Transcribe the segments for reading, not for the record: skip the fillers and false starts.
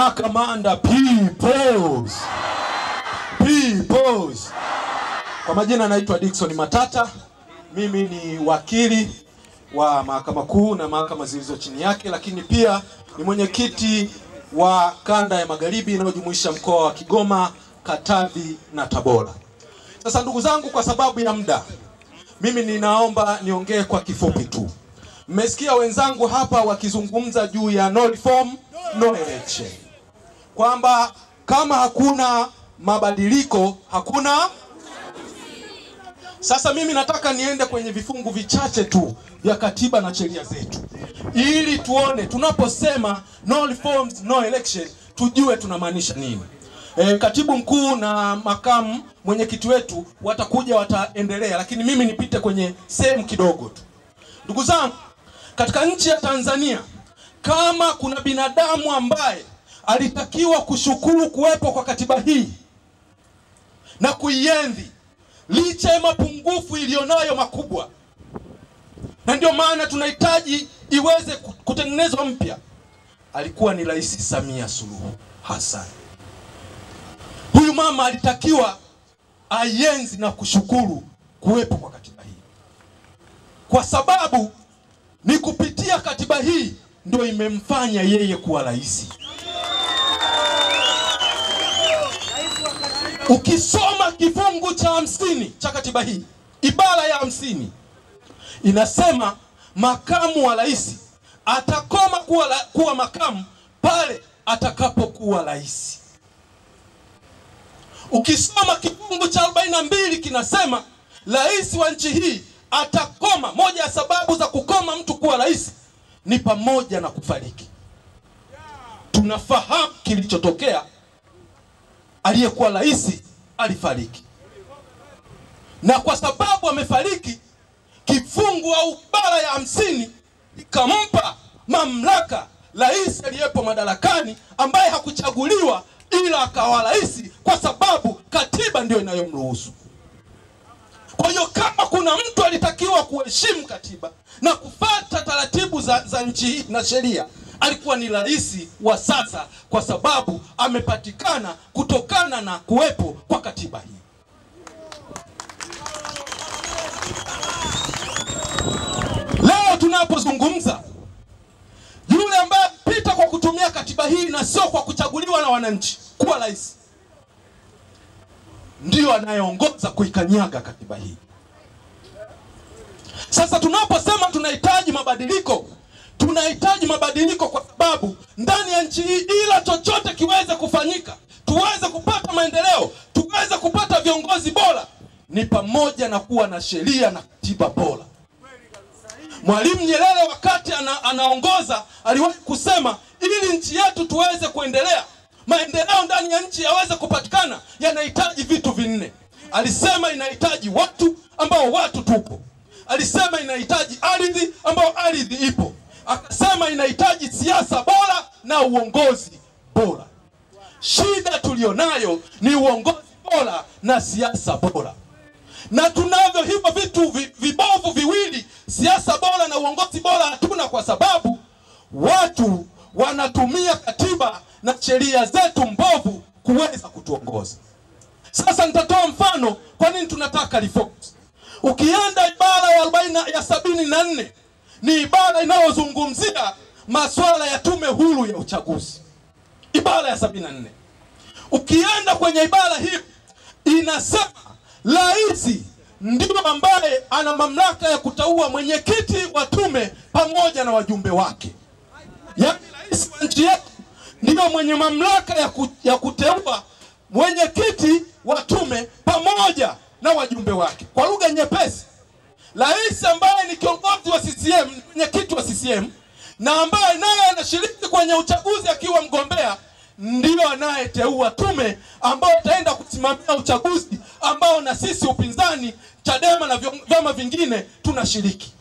Makamanda peoples. Kwa majina naitwa Dickson Matata. Mimi ni wakili wa Mahakama Kuu na mahakama zilizo chini yake, lakini pia ni mwenyekiti wa kanda ya Magharibi inayojumuisha mkoa wa Kigoma, Katavi na Tabora. Sasa ndugu zangu, kwa sababu ya muda, mimi ninaomba niongee kwa kifupi tu. Mmesikia wenzangu hapa wakizungumza juu ya no reform no election, kwamba kama hakuna mabadiliko hakuna. Sasa mimi nataka niende kwenye vifungu vichache tu vya katiba na sheria zetu, ili tuone tunaposema no reforms no election tujue tunamaanisha nini. Katibu mkuu na makamu mwenyekiti wetu watakuja, wataendelea, lakini mimi nipite kwenye sehemu kidogo tu. Ndugu zangu, katika nchi ya Tanzania, kama kuna binadamu ambaye alitakiwa kushukuru kuwepo kwa katiba hii na kuienzi licha ya mapungufu ilionayo makubwa, na ndio maana tunahitaji iweze kutengenezwa mpya, alikuwa ni Rais Samia Suluhu Hassan. Huyu mama alitakiwa aienzi na kushukuru kuwepo kwa katiba hii, kwa sababu ni kupitia katiba hii ndio imemfanya yeye kuwa rais. Ukisoma kifungu cha 50 cha katiba hii, ibara ya 50 inasema makamu wa rais atakoma kuwa makamu pale atakapokuwa rais. Ukisoma kifungu cha 42 kinasema rais wa nchi hii atakoma, moja ya sababu za kukoma mtu kuwa rais ni pamoja na kufariki. Tunafahamu kilichotokea, aliyekuwa rais alifariki, na kwa sababu amefariki, kifungu au ibara ya 50 ikampa mamlaka rais aliyepo madarakani ambaye hakuchaguliwa ila akawa rais, kwa sababu katiba ndio inayomruhusu. Kwa hiyo kama kuna mtu alitakiwa kuheshimu katiba na kufuata taratibu za nchi hii na sheria, alikuwa ni rais wa sasa, kwa sababu amepatikana kutokana na kuwepo kwa katiba hii. Leo tunapozungumza, yule ambaye pita kwa kutumia katiba hii na sio kwa kuchaguliwa na wananchi kuwa rais, ndio anayeongoza kuikanyaga katiba hii. Sasa tunaposema tunahitaji mabadiliko, tunahitaji mabadiliko kwa sababu ndani ya nchi hii, ila chochote kiweze kufanyika, tuweze kupata maendeleo, tuweze kupata viongozi bora, ni pamoja na kuwa na sheria na katiba bora. Mwalimu Nyerere wakati anaongoza aliwahi kusema, ili nchi yetu tuweze kuendelea, maendeleo ndani ya nchi yaweze kupatikana, yanahitaji vitu vinne. Alisema inahitaji watu ambao watu tupo. Alisema inahitaji ardhi ambao ardhi ipo. Akasema inahitaji siasa bora na uongozi bora. Shida tulionayo ni uongozi bora na siasa bora. Na tunavyo hivyo vitu vibovu viwili, siasa bora na uongozi bora, hatuna, kwa sababu watu wanatumia katiba na sheria zetu mbovu kuweza kutuongoza. Sasa nitatoa mfano kwa nini tunataka reforms. Ukienda ibara ya 74 ni ibara inayozungumzia masuala ya tume huru ya uchaguzi. Ibara ya 74. Ukienda kwenye ibara hii inasema rais ndio ambaye ana mamlaka ya kuteua mwenyekiti wa tume pamoja na wajumbe wake. Yaani rais wa nchi yetu ndio mwenye mamlaka ya kuteua mwenyekiti wa tume pamoja na wajumbe wake. Kwa lugha nyepesi, rais ambaye ni kiongozi wa CCM, mwenyekiti wa CCM, na ambaye naye anashiriki kwenye uchaguzi akiwa mgombea, ndio anayeteua tume ambayo itaenda kusimamia uchaguzi ambao na sisi upinzani, Chadema na vyama vingine tunashiriki.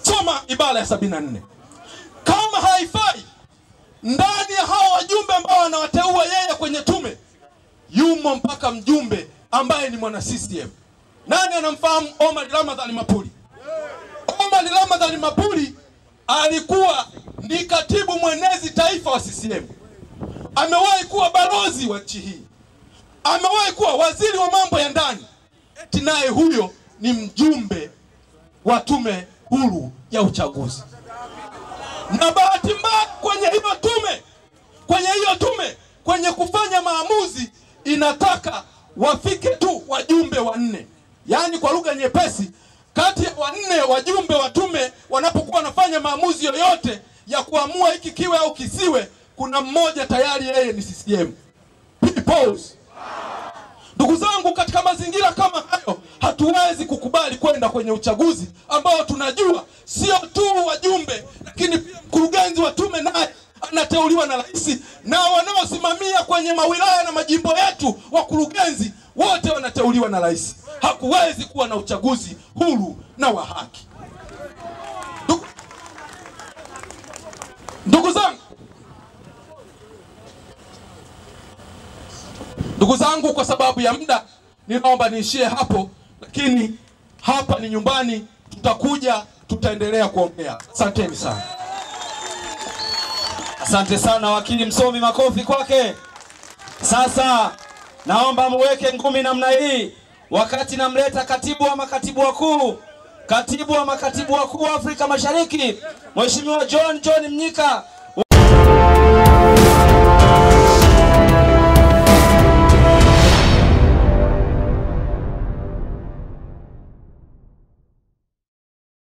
Soma ibara ya 74. Kama haifai, ndani ya hao wajumbe ambao wanawateua yeye kwenye tume, yumo mpaka mjumbe ambaye ni mwana CCM. Nani anamfahamu Omar Ramadhani Mapuri? Omar Ramadhani Mapuri alikuwa ni katibu mwenezi taifa wa CCM. amewahi kuwa balozi wa nchi hii, amewahi kuwa waziri wa mambo ya ndani, eti naye huyo ni mjumbe wa tume huru ya uchaguzi. Na bahati mbaya kwenye hiyo tume kwenye kufanya maamuzi inataka wafike tu wajumbe 4. Yaani kwa lugha nyepesi, kati ya 4 wajumbe wa tume wanapokuwa wanafanya maamuzi yoyote ya kuamua hiki kiwe au kisiwe, kuna mmoja tayari yeye ni CCM. Pause. Ndugu zangu, katika mazingira kama hayo hatuwezi kukubali kwenda kwenye uchaguzi ambao tunajua sio tu wajumbe, lakini pia mkurugenzi wa tume naye anateuliwa na rais, na wanaosimamia kwenye mawilaya na majimbo yetu wakurugenzi wote wanateuliwa na rais. Hakuwezi kuwa na uchaguzi huru na wa haki. Ndugu zangu, kwa sababu ya muda ninaomba niishie hapo, lakini hapa ni nyumbani, tutaendelea kuongea. Asanteni sana. Asante sana wakili msomi, makofi kwake. Sasa naomba muweke ngumi namna hii wakati namleta katibu wa makatibu wakuu wa Afrika Mashariki, Mheshimiwa John Mnyika.